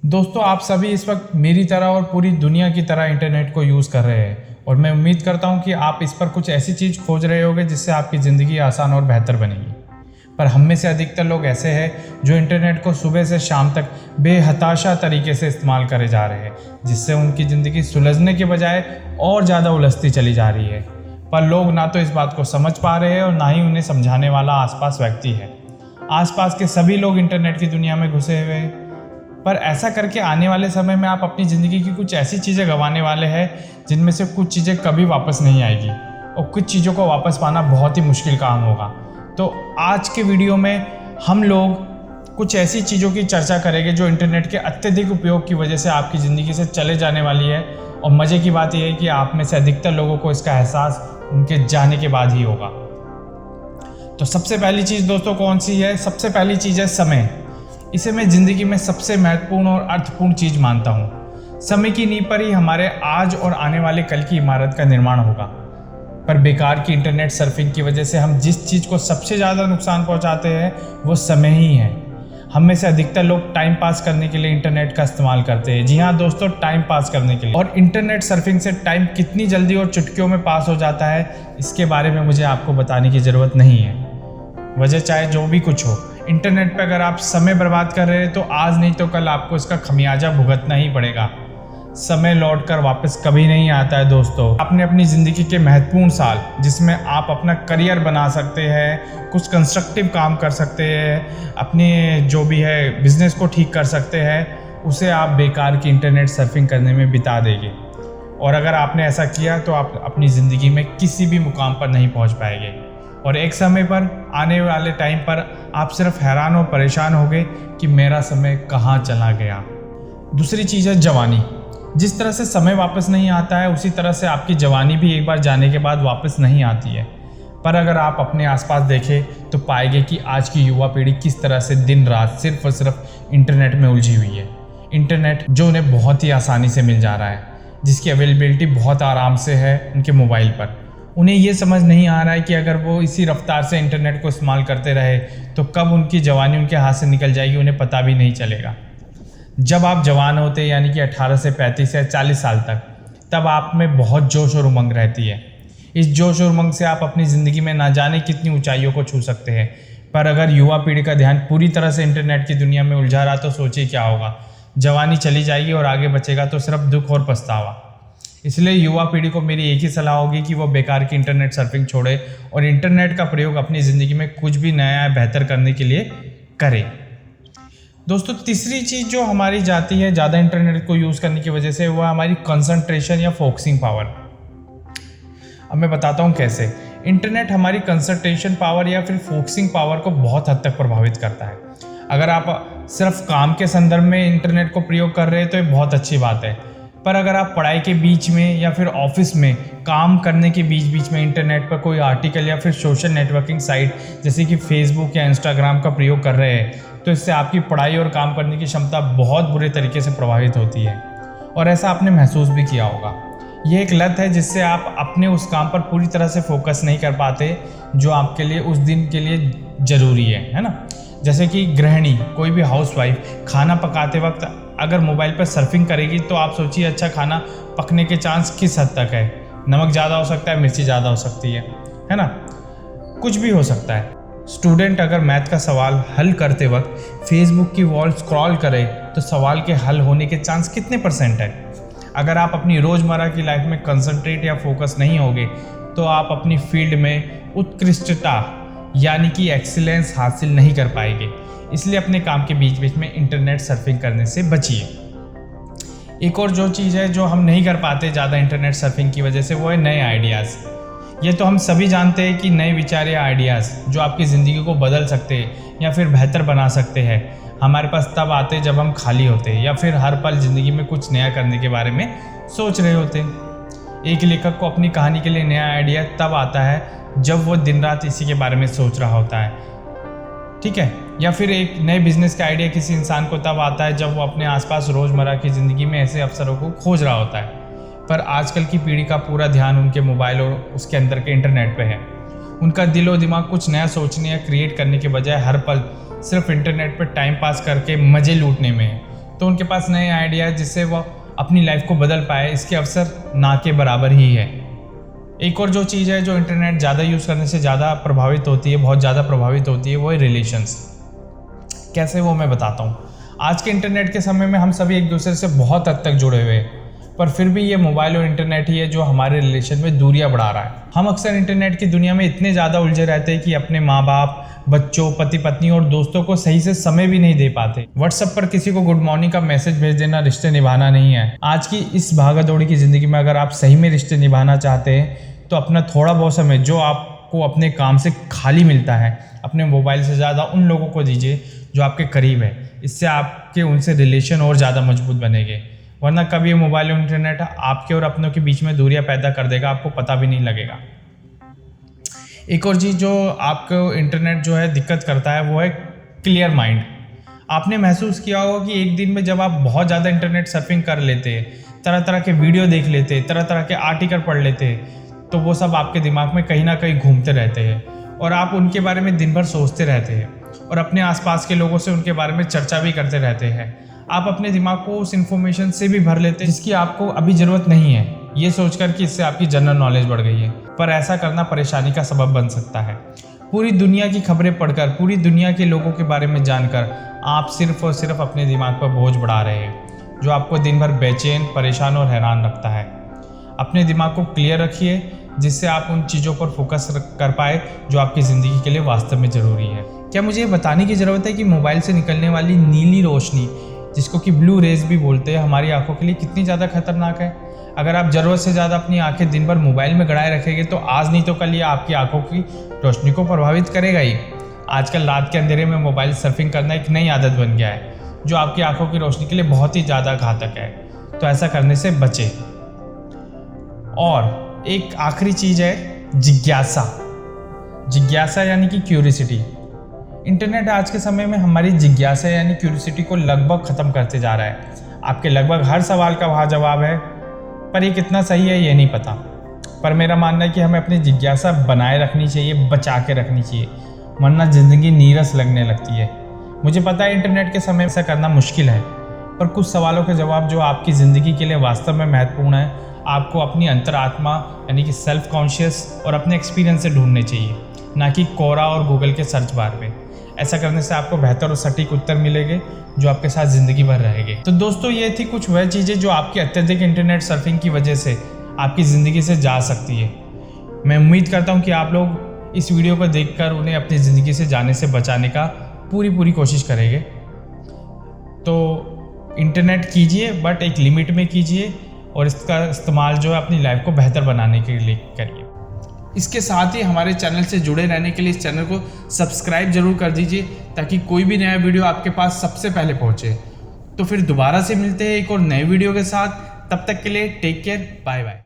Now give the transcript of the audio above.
दोस्तों, आप सभी इस वक्त मेरी तरह और पूरी दुनिया की तरह इंटरनेट को यूज़ कर रहे हैं और मैं उम्मीद करता हूं कि आप इस पर कुछ ऐसी चीज़ खोज रहे होंगे जिससे आपकी ज़िंदगी आसान और बेहतर बनेगी। पर हम में से अधिकतर लोग ऐसे हैं जो इंटरनेट को सुबह से शाम तक बेहताशा तरीके से इस्तेमाल करे जा रहे हैं, जिससे उनकी ज़िंदगी सुलझने के बजाय और ज़्यादा उलझती चली जा रही है। पर लोग ना तो इस बात को समझ पा रहे हैं और ना ही उन्हें समझाने वाला आसपास व्यक्ति है। आसपास के सभी लोग इंटरनेट की दुनिया में घुसे हुए हैं, पर ऐसा करके आने वाले समय में आप अपनी ज़िंदगी की कुछ ऐसी चीज़ें गंवाने वाले हैं जिनमें से कुछ चीज़ें कभी वापस नहीं आएगी और कुछ चीज़ों को वापस पाना बहुत ही मुश्किल काम होगा। तो आज के वीडियो में हम लोग कुछ ऐसी चीज़ों की चर्चा करेंगे जो इंटरनेट के अत्यधिक उपयोग की वजह से आपकी ज़िंदगी से चले जाने वाली है, और मज़े की बात यह है कि आप में से अधिकतर लोगों को इसका एहसास उनके जाने के बाद ही होगा। तो सबसे पहली चीज़ दोस्तों कौन सी है? सबसे पहली चीज़ है समय। इसे मैं ज़िंदगी में सबसे महत्वपूर्ण और अर्थपूर्ण चीज़ मानता हूँ। समय की नींव पर ही हमारे आज और आने वाले कल की इमारत का निर्माण होगा। पर बेकार की इंटरनेट सर्फिंग की वजह से हम जिस चीज़ को सबसे ज़्यादा नुकसान पहुँचाते हैं वो समय ही है। हम में से अधिकतर लोग टाइम पास करने के लिए इंटरनेट का इस्तेमाल करते हैं। जी हाँ दोस्तों, टाइम पास करने के लिए। और इंटरनेट सर्फिंग से टाइम कितनी जल्दी और चुटकियों में पास हो जाता है, इसके बारे में मुझे आपको बताने की ज़रूरत नहीं है। वजह चाहे जो भी कुछ हो, इंटरनेट पर अगर आप समय बर्बाद कर रहे हैं तो आज नहीं तो कल आपको इसका खमियाजा भुगतना ही पड़ेगा। समय लौट कर वापस कभी नहीं आता है दोस्तों। आपने अपनी ज़िंदगी के महत्वपूर्ण साल, जिसमें आप अपना करियर बना सकते हैं, कुछ कंस्ट्रक्टिव काम कर सकते हैं, अपने जो भी है बिजनेस को ठीक कर सकते हैं, उसे आप बेकार की इंटरनेट सर्फिंग करने में बिता देंगे। और अगर आपने ऐसा किया तो आप अपनी ज़िंदगी में किसी भी मुकाम पर नहीं पहुँच पाएंगे, और एक समय पर आने वाले टाइम पर आप सिर्फ हैरान और परेशान होंगे कि मेरा समय कहाँ चला गया। दूसरी चीज़ है जवानी। जिस तरह से समय वापस नहीं आता है, उसी तरह से आपकी जवानी भी एक बार जाने के बाद वापस नहीं आती है। पर अगर आप अपने आसपास देखें तो पाएंगे कि आज की युवा पीढ़ी किस तरह से दिन रात सिर्फ और सिर्फ इंटरनेट में उलझी हुई है। इंटरनेट जो उन्हें बहुत ही आसानी से मिल जा रहा है, जिसकी अवेलेबिलिटी बहुत आराम से है उनके मोबाइल पर। उन्हें ये समझ नहीं आ रहा है कि अगर वो इसी रफ्तार से इंटरनेट को इस्तेमाल करते रहे तो कब उनकी जवानी उनके हाथ से निकल जाएगी, उन्हें पता भी नहीं चलेगा। जब आप जवान होते हैं, यानी कि 18 से 35 या 40 साल तक, तब आप में बहुत जोश और उमंग रहती है। इस जोश और उमंग से आप अपनी ज़िंदगी में ना जाने कितनी ऊंचाइयों को छू सकते हैं। पर अगर युवा पीढ़ी का ध्यान पूरी तरह से इंटरनेट की दुनिया में उलझा रहा तो सोचिए क्या होगा। जवानी चली जाएगी और आगे बचेगा तो सिर्फ दुख और पछतावा। इसलिए युवा पीढ़ी को मेरी एक ही सलाह होगी कि वो बेकार की इंटरनेट सर्फिंग छोड़े और इंटरनेट का प्रयोग अपनी ज़िंदगी में कुछ भी नया या बेहतर करने के लिए करे। दोस्तों, तीसरी चीज़ जो हमारी जाती है ज़्यादा इंटरनेट को यूज़ करने की वजह से, वो हमारी कंसंट्रेशन या फोकसिंग पावर। अब मैं बताता हूँ कैसे। इंटरनेट हमारी कंसंट्रेशन पावर या फिर फोकसिंग पावर को बहुत हद तक प्रभावित करता है। अगर आप सिर्फ काम के संदर्भ में इंटरनेट को प्रयोग कर रहे हैं तो ये बहुत अच्छी बात है। पर अगर आप पढ़ाई के बीच में या फिर ऑफिस में काम करने के बीच में इंटरनेट पर कोई आर्टिकल या फिर सोशल नेटवर्किंग साइट जैसे कि फेसबुक या इंस्टाग्राम का प्रयोग कर रहे हैं, तो इससे आपकी पढ़ाई और काम करने की क्षमता बहुत बुरे तरीके से प्रभावित होती है। और ऐसा आपने महसूस भी किया होगा। ये एक लत है जिससे आप अपने उस काम पर पूरी तरह से फोकस नहीं कर पाते जो आपके लिए उस दिन के लिए ज़रूरी है ना। जैसे कि गृहिणी, कोई भी हाउसवाइफ खाना पकाते वक्त अगर मोबाइल पर सर्फिंग करेगी तो आप सोचिए अच्छा खाना पकने के चांस किस हद तक है। नमक ज़्यादा हो सकता है, मिर्ची ज़्यादा हो सकती है ना, कुछ भी हो सकता है। स्टूडेंट अगर मैथ का सवाल हल करते वक्त फेसबुक की वॉल स्क्रॉल करे तो सवाल के हल होने के चांस कितने % है। अगर आप अपनी रोज़मर्रा की लाइफ में कंसंट्रेट या फोकस नहीं होगे तो आप अपनी फील्ड में उत्कृष्टता यानी कि एक्सीलेंस हासिल नहीं कर पाएंगे। इसलिए अपने काम के बीच में इंटरनेट सर्फिंग करने से बचिए। एक और जो चीज़ है जो हम नहीं कर पाते ज़्यादा इंटरनेट सर्फिंग की वजह से, वो है नए आइडियाज़। ये तो हम सभी जानते हैं कि नए विचार या आइडियाज़ जो आपकी ज़िंदगी को बदल सकते हैं या फिर बेहतर बना सकते हैं, हमारे पास तब आते हैं जब हम खाली होते हैं या फिर हर पल ज़िंदगी में कुछ नया करने के बारे में सोच रहे होते हैं। एक लेखक को अपनी कहानी के लिए नया आइडिया तब आता है जब वो दिन रात इसी के बारे में सोच रहा होता है, ठीक है। या फिर एक नए बिजनेस का आइडिया किसी इंसान को तब आता है जब वो अपने आसपास रोज़मर्रा की ज़िंदगी में ऐसे अवसरों को खोज रहा होता है। पर आजकल की पीढ़ी का पूरा ध्यान उनके मोबाइल और उसके अंदर के इंटरनेट पे है। उनका दिलो दिमाग कुछ नया सोचने या क्रिएट करने के बजाय हर पल सिर्फ इंटरनेट पर टाइम पास करके मज़े लूटने में है। तो उनके पास नए आइडिया है जिससे वो अपनी लाइफ को बदल पाए, इसके अवसर ना के बराबर ही है। एक और जो चीज़ है जो इंटरनेट ज़्यादा यूज़ करने से ज़्यादा प्रभावित होती है, बहुत ज़्यादा प्रभावित होती है, वो है रिलेशंस। कैसे, वो मैं बताता हूँ। आज के इंटरनेट के समय में हम सभी एक दूसरे से बहुत हद तक जुड़े हुए हैं, पर फिर भी ये मोबाइल और इंटरनेट ही है जो हमारे रिलेशन में दूरियां बढ़ा रहा है। हम अक्सर इंटरनेट की दुनिया में इतने ज़्यादा उलझे रहते हैं कि अपने माँ बाप, बच्चों, पति पत्नी और दोस्तों को सही से समय भी नहीं दे पाते। व्हाट्सएप पर किसी को गुड मॉर्निंग का मैसेज भेज देना रिश्ते निभाना नहीं है। आज की इस भागा दौड़ी की ज़िंदगी में अगर आप सही में रिश्ते निभाना चाहते हैं तो अपना थोड़ा बहुत समय जो आपको अपने काम से खाली मिलता है, अपने मोबाइल से ज़्यादा उन लोगों को दीजिए जो आपके करीब है। इससे आपके उनसे रिलेशन और ज़्यादा मजबूत बनेंगे, वरना कभी ये मोबाइल और इंटरनेट आपके और अपनों के बीच में दूरियां पैदा कर देगा, आपको पता भी नहीं लगेगा। एक और चीज़ जो आपको इंटरनेट जो है दिक्कत करता है वो है क्लियर माइंड। आपने महसूस किया होगा कि एक दिन में जब आप बहुत ज़्यादा इंटरनेट सर्फिंग कर लेते, तरह तरह के वीडियो देख लेते, तरह तरह के आर्टिकल पढ़ लेते, तो वो सब आपके दिमाग में कहीं ना कहीं घूमते रहते हैं और आप उनके बारे में दिन भर सोचते रहते हैं और अपने आसपास के लोगों से उनके बारे में चर्चा भी करते रहते हैं। आप अपने दिमाग को उस इन्फॉर्मेशन से भी भर लेते हैं जिसकी आपको अभी ज़रूरत नहीं है, ये सोचकर कि इससे आपकी जनरल नॉलेज बढ़ गई है। पर ऐसा करना परेशानी का सबब बन सकता है। पूरी दुनिया की खबरें पढ़कर, पूरी दुनिया के लोगों के बारे में जानकर आप सिर्फ और सिर्फ अपने दिमाग पर बोझ बढ़ा रहे हैं, जो आपको दिन भर बेचैन, परेशान और हैरान रखता है। अपने दिमाग को क्लियर रखिए जिससे आप उन चीज़ों पर फोकस कर पाए जो आपकी ज़िंदगी के लिए वास्तव में ज़रूरी है। क्या मुझे ये बताने की ज़रूरत है कि मोबाइल से निकलने वाली नीली रोशनी, जिसको कि ब्लू रेज भी बोलते हैं, हमारी आंखों के लिए कितनी ज़्यादा खतरनाक है? अगर आप ज़रूरत से ज़्यादा अपनी आंखें दिन भर मोबाइल में गड़ाए रखेंगे तो आज नहीं तो कल ये आपकी आंखों की रोशनी को प्रभावित करेगा ही। आजकल रात के अंधेरे में मोबाइल सर्फिंग करना एक नई आदत बन गया है जो आपकी आंखों की रोशनी के लिए बहुत ही ज़्यादा घातक है, तो ऐसा करने से बचें। और एक आखिरी चीज़ है जिज्ञासा। जिज्ञासा यानी कि क्यूरियोसिटी। इंटरनेट आज के समय में हमारी जिज्ञासा यानी क्यूरियोसिटी को लगभग ख़त्म करते जा रहा है। आपके लगभग हर सवाल का वहाँ जवाब है, पर ये कितना सही है ये नहीं पता। पर मेरा मानना है कि हमें अपनी जिज्ञासा बनाए रखनी चाहिए, बचा के रखनी चाहिए, वरना ज़िंदगी नीरस लगने लगती है। मुझे पता है इंटरनेट के समय ऐसा करना मुश्किल है, पर कुछ सवालों के जवाब जो आपकी ज़िंदगी के लिए वास्तव में महत्वपूर्ण है, आपको अपनी अंतरात्मा यानी कि सेल्फ कॉन्शियस और अपने एक्सपीरियंस से ढूंढने चाहिए, ना कि कोरा और गूगल के सर्च बार पे। ऐसा करने से आपको बेहतर और सटीक उत्तर मिलेंगे जो आपके साथ ज़िंदगी भर रहेंगे। तो दोस्तों, ये थी कुछ वह चीज़ें जो आपकी अत्यधिक इंटरनेट सर्फिंग की वजह से आपकी ज़िंदगी से जा सकती है। मैं उम्मीद करता हूँ कि आप लोग इस वीडियो को देखकर उन्हें अपनी ज़िंदगी से जाने से बचाने का पूरी कोशिश करेंगे। तो इंटरनेट कीजिए, बट एक लिमिट में कीजिए और इसका इस्तेमाल जो है अपनी लाइफ को बेहतर बनाने के लिए करिए। इसके साथ ही हमारे चैनल से जुड़े रहने के लिए इस चैनल को सब्सक्राइब जरूर कर दीजिए ताकि कोई भी नया वीडियो आपके पास सबसे पहले पहुंचे। तो फिर दोबारा से मिलते हैं एक और नए वीडियो के साथ। तब तक के लिए टेक केयर, बाय बाय।